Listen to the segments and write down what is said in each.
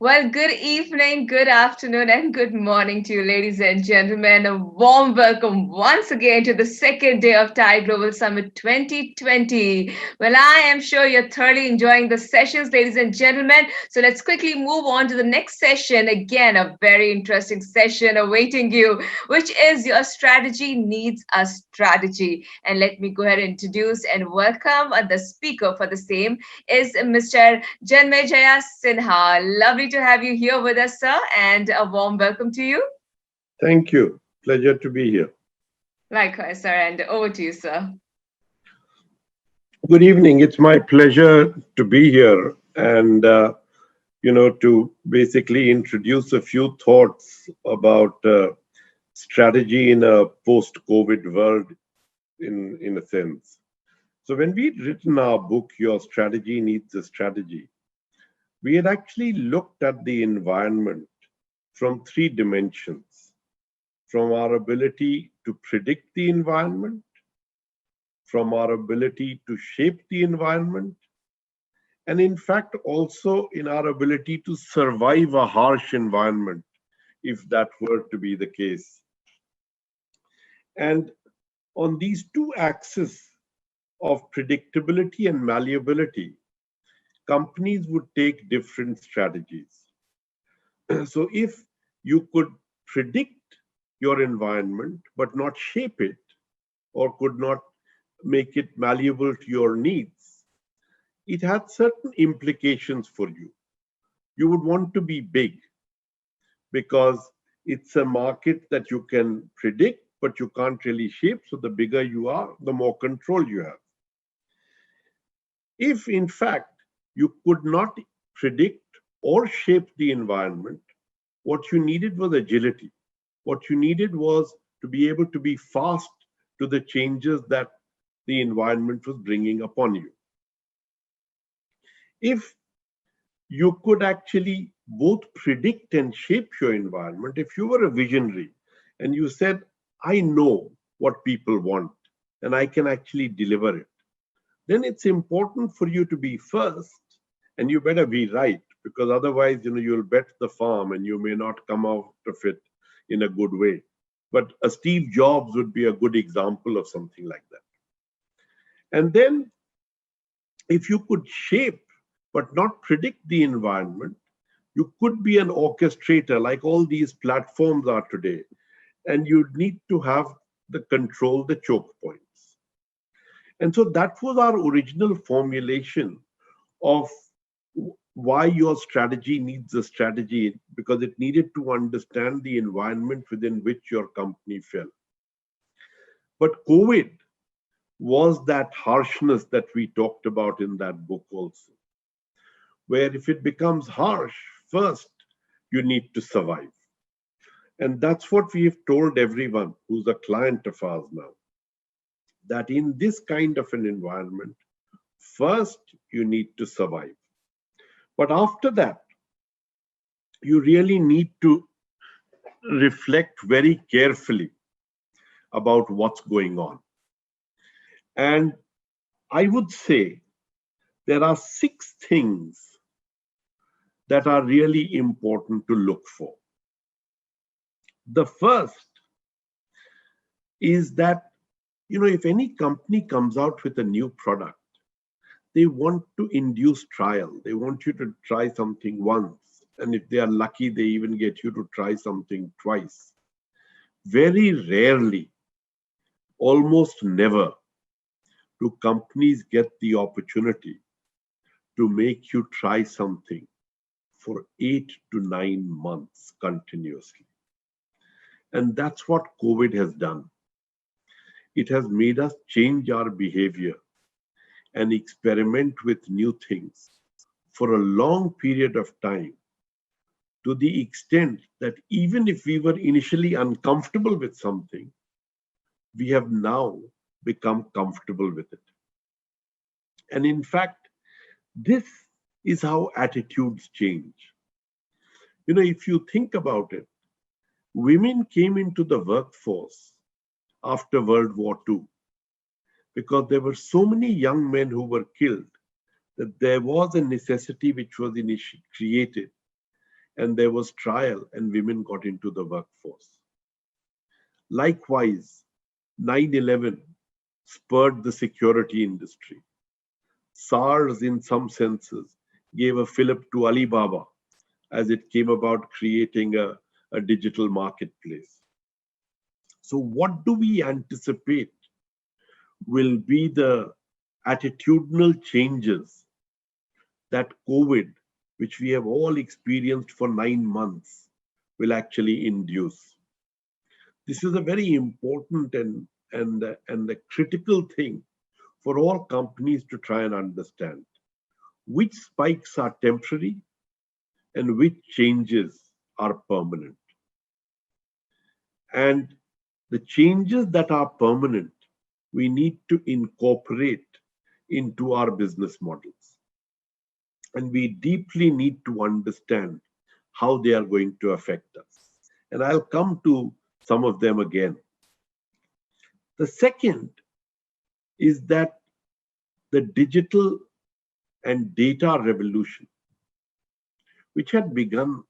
Well, good evening, good afternoon, and good morning to you, ladies and gentlemen. A warm welcome once again to the second day of Thai Global Summit 2020. Well, I am sure you're thoroughly enjoying the sessions, ladies and gentlemen. So let's quickly move on to the next session. Again, a very interesting session awaiting you, which is your strategy needs a strategy. And let me go ahead and introduce and welcome the speaker for the same is Mr. Janmejaya Sinha. Lovely to have you here with us, sir, and a warm welcome to you. Thank you. Pleasure to be here. Likewise, sir, and over to you, sir. Good evening. It's my pleasure to be here and, to basically introduce a few thoughts about strategy in a post-COVID world in a sense. So when we'd written our book, Your Strategy Needs a Strategy, we had actually looked at the environment from three dimensions, from our ability to predict the environment, from our ability to shape the environment, and in fact, also in our ability to survive a harsh environment, if that were to be the case. And on these two axes of predictability and malleability, companies would take different strategies. So if you could predict your environment but not shape it, or could not make it malleable to your needs, it had certain implications for you. You would want to be big because it's a market that you can predict, but you can't really shape. So the bigger you are, the more control you have. If in fact you could not predict or shape the environment, what you needed was agility. What you needed was to be able to be fast to the changes that the environment was bringing upon you. If you could actually both predict and shape your environment, if you were a visionary and you said, I know what people want and I can actually deliver it, then it's important for you to be first, and you better be right, because otherwise, you'll bet the farm and you may not come out of it in a good way. But a Steve Jobs would be a good example of something like that. And then if you could shape but not predict the environment, you could be an orchestrator like all these platforms are today, and you'd need to have the control, the choke points. And so that was our original formulation of why your strategy needs a strategy, because it needed to understand the environment within which your company fell. But COVID was that harshness that we talked about in that book also, where if it becomes harsh, first you need to survive. And that's what we've told everyone who's a client of ours now, that in this kind of an environment, first you need to survive. But after that, you really need to reflect very carefully about what's going on. And I would say there are 6 things that are really important to look for. The first is that, if any company comes out with a new product, they want to induce trial. They want you to try something once. And if they are lucky, they even get you to try something twice. Very rarely, almost never, do companies get the opportunity to make you try something for 8 to 9 months continuously. And that's what COVID has done. It has made us change our behavior and experiment with new things for a long period of time, to the extent that even if we were initially uncomfortable with something, we have now become comfortable with it. And in fact, this is how attitudes change. If you think about it, women came into the workforce after World War II because there were so many young men who were killed that there was a necessity which was initially created and there was trial and women got into the workforce. Likewise, 9/11 spurred the security industry. SARS, in some senses, gave a fillip to Alibaba as it came about creating a digital marketplace. So, what do we anticipate will be the attitudinal changes that COVID, which we have all experienced for 9 months, will actually induce? This is a very important and a critical thing for all companies to try and understand which spikes are temporary and which changes are permanent. And the changes that are permanent, we need to incorporate into our business models. And we deeply need to understand how they are going to affect us. And I'll come to some of them again. The second is that the digital and data revolution, which had begun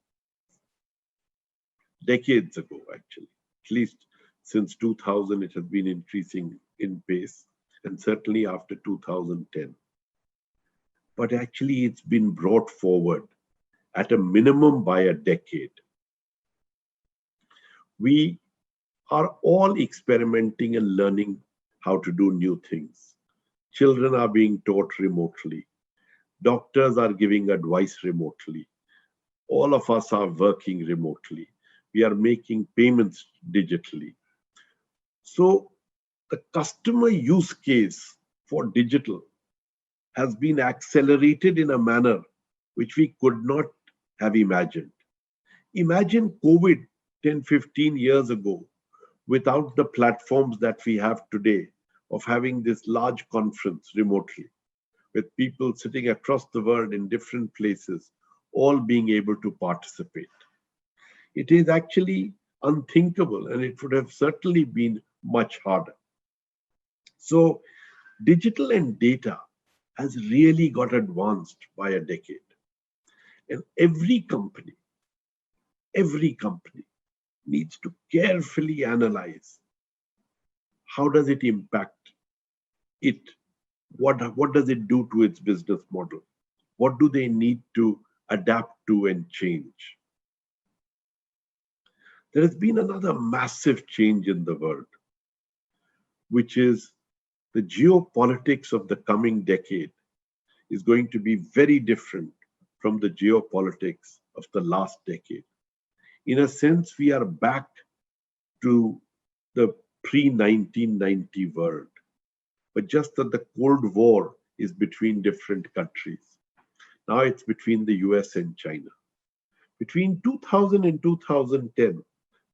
decades ago, actually, at least since 2000, it has been increasing in pace, and certainly after 2010. But actually, it's been brought forward at a minimum by a decade. We are all experimenting and learning how to do new things. Children are being taught remotely. Doctors are giving advice remotely. All of us are working remotely. We are making payments digitally. So the customer use case for digital has been accelerated in a manner which we could not have imagined. Imagine COVID 10, 15 years ago without the platforms that we have today of having this large conference remotely with people sitting across the world in different places, all being able to participate. It is actually unthinkable, and it would have certainly been much harder. So, digital and data has really got advanced by a decade. And every company needs to carefully analyze how does it impact it? What does it do to its business model? What do they need to adapt to and change? There has been another massive change in the world, which is the geopolitics of the coming decade is going to be very different from the geopolitics of the last decade. In a sense, we are back to the pre-1990 world, but just that the Cold War is between different countries. Now it's between the US and China. Between 2000 and 2010,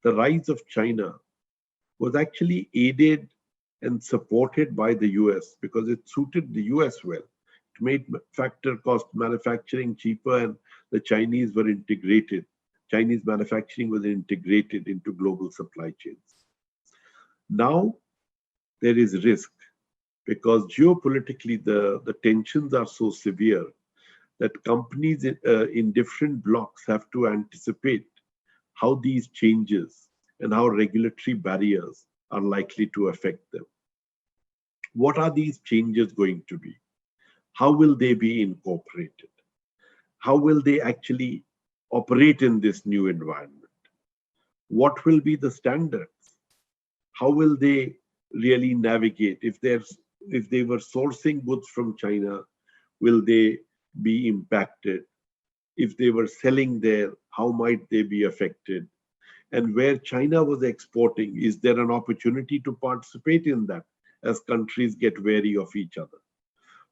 the rise of China was actually aided and supported by the US because it suited the US well. It made factor cost manufacturing cheaper, and the Chinese were integrated. Chinese manufacturing was integrated into global supply chains. Now there is risk because geopolitically the tensions are so severe that companies in different blocks have to anticipate how these changes and how regulatory barriers are likely to affect them. What are these changes going to be? How will they be incorporated? How will they actually operate in this new environment? What will be the standards? How will they really navigate? If they were sourcing goods from China, will they be impacted? If they were selling there, how might they be affected? And where China was exporting, is there an opportunity to participate in that as countries get wary of each other?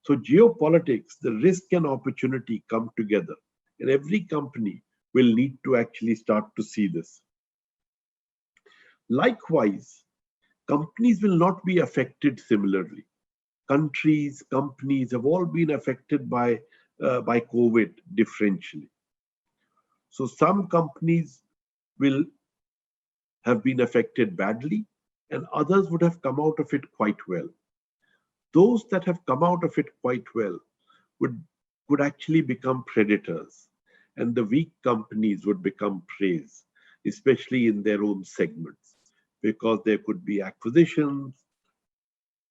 So geopolitics, the risk and opportunity come together, and every company will need to actually start to see this. Likewise, companies will not be affected similarly. Countries, companies have all been affected by COVID differentially. So some companies will have been affected badly, and others would have come out of it quite well. Those that have come out of it quite well could actually become predators and the weak companies would become praise, especially in their own segments, because there could be acquisitions.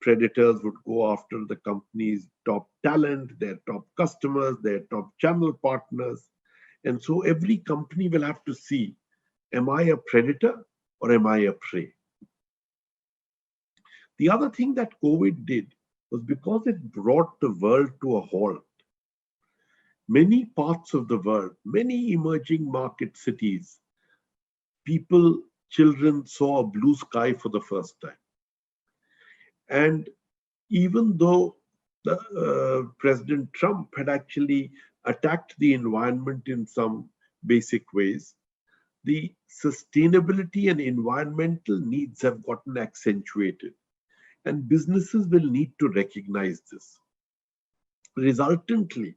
Predators would go after the company's top talent, their top customers, their top channel partners. And so every company will have to see, am I a predator or am I a prey? The other thing that COVID did was, because it brought the world to a halt, many parts of the world, many emerging market cities, people, children saw a blue sky for the first time. And even though President Trump had actually attacked the environment in some basic ways, the sustainability and environmental needs have gotten accentuated, and businesses will need to recognize this. Resultantly,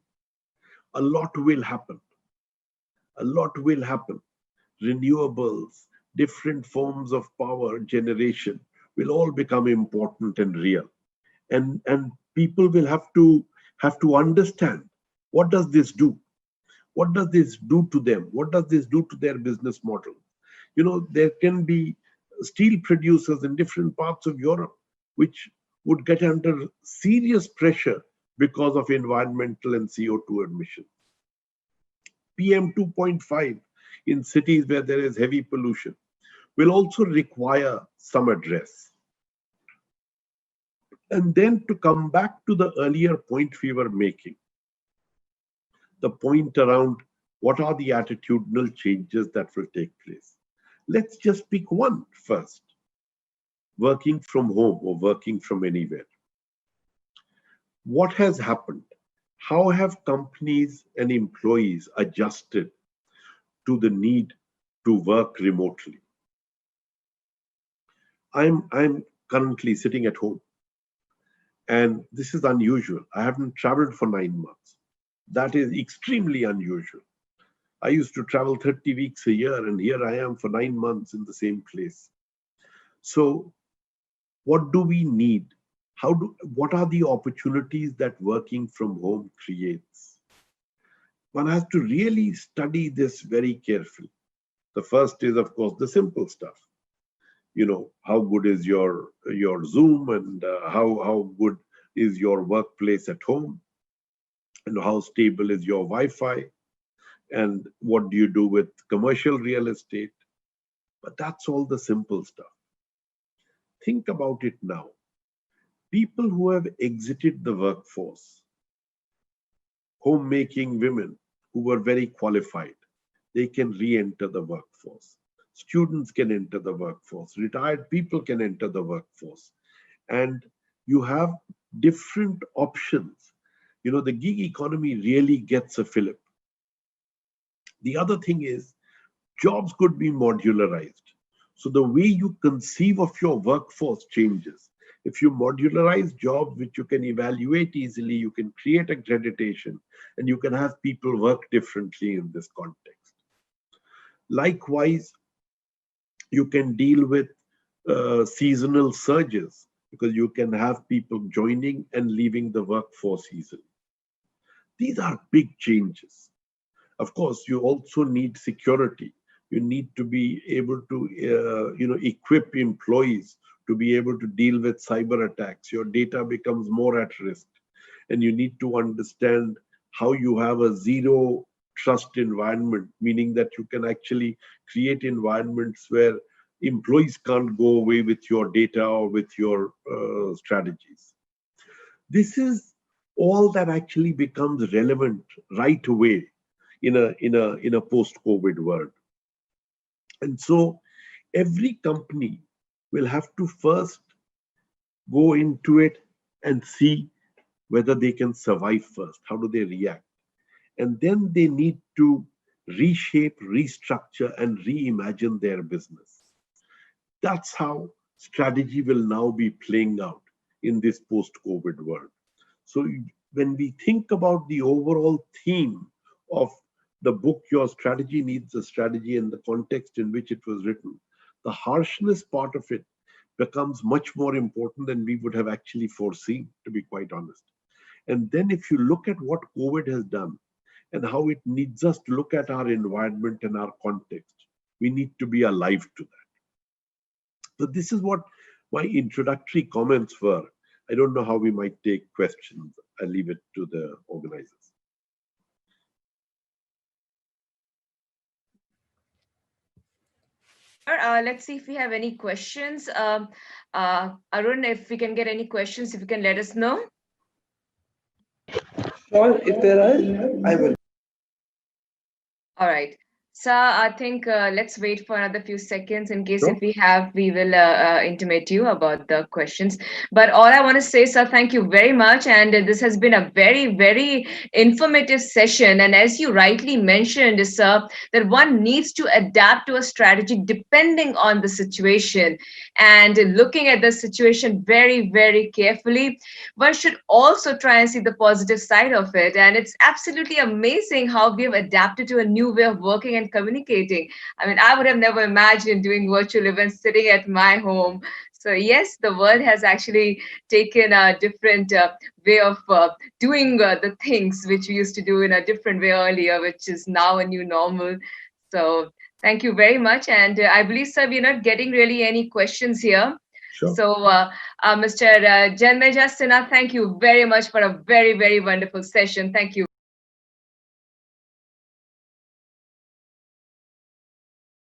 a lot will happen. A lot will happen. Renewables, different forms of power generation will all become important and real. And people will have to understand, what does this do? What does this do to them? What does this do to their business model? There can be steel producers in different parts of Europe which would get under serious pressure because of environmental and CO2 emissions. PM 2.5 in cities where there is heavy pollution will also require some address. And then, to come back to the earlier point we were making, the point around what are the attitudinal changes that will take place. Let's just pick one first: working from home or working from anywhere. What has happened? How have companies and employees adjusted to the need to work remotely? I'm currently sitting at home, and this is unusual. I haven't traveled for 9 months. That is extremely unusual. I used to travel 30 weeks a year, and here I am for 9 months in the same place. So, what do we need? What are the opportunities that working from home creates? One has to really study this very carefully. The first is, of course, the simple stuff. How good is your Zoom, and how good is your workplace at home, and how stable is your Wi-Fi, and what do you do with commercial real estate? But that's all the simple stuff. Think about it now. People who have exited the workforce, homemaking women who were very qualified, they can re-enter the workforce. Students can enter the workforce. Retired people can enter the workforce. And you have different options. The gig economy really gets a fillip. The other thing is, jobs could be modularized. So the way you conceive of your workforce changes. If you modularize jobs which you can evaluate easily, you can create accreditation, and you can have people work differently in this context. Likewise, you can deal with seasonal surges, because you can have people joining and leaving the workforce easily. These are big changes. Of course, you also need security. You need to be able to equip employees to be able to deal with cyber attacks. Your data becomes more at risk, and you need to understand how you have a zero trust environment, meaning that you can actually create environments where employees can't go away with your data or with your strategies. This is all that actually becomes relevant right away in a post-COVID world. And so every company will have to first go into it and see whether they can survive first. How do they react? And then they need to reshape, restructure, and reimagine their business. That's how strategy will now be playing out in this post-COVID world. So when we think about the overall theme of the book, Your Strategy Needs a Strategy, and the context in which it was written, the harshness part of it becomes much more important than we would have actually foreseen, to be quite honest. And then if you look at what COVID has done, and how it needs us to look at our environment and our context. We need to be alive to that. So this is what my introductory comments were. I don't know how we might take questions. I leave it to the organizers. Sure. Let's see if we have any questions. Arun, if we can get any questions, if you can let us know. Sure, if there are, I will. All right. So I think let's wait for another few seconds in case if Sure. we have, we will intimate you about the questions. But all I want to say, sir, thank you very much. And this has been a very, very informative session. And as you rightly mentioned, sir, that one needs to adapt to a strategy depending on the situation and looking at the situation very, very carefully. One should also try and see the positive side of it. And it's absolutely amazing how we have adapted to a new way of working and communicating. I mean, I would have never imagined doing virtual events sitting at my home. So yes, the world has actually taken a different way of doing the things which we used to do in a different way earlier, which is now a new normal. So thank you very much. And I believe, sir, we're not getting really any questions here. Sure. So, Mr. Janmeja Sinha, thank you very much for a very, very wonderful session. Thank you.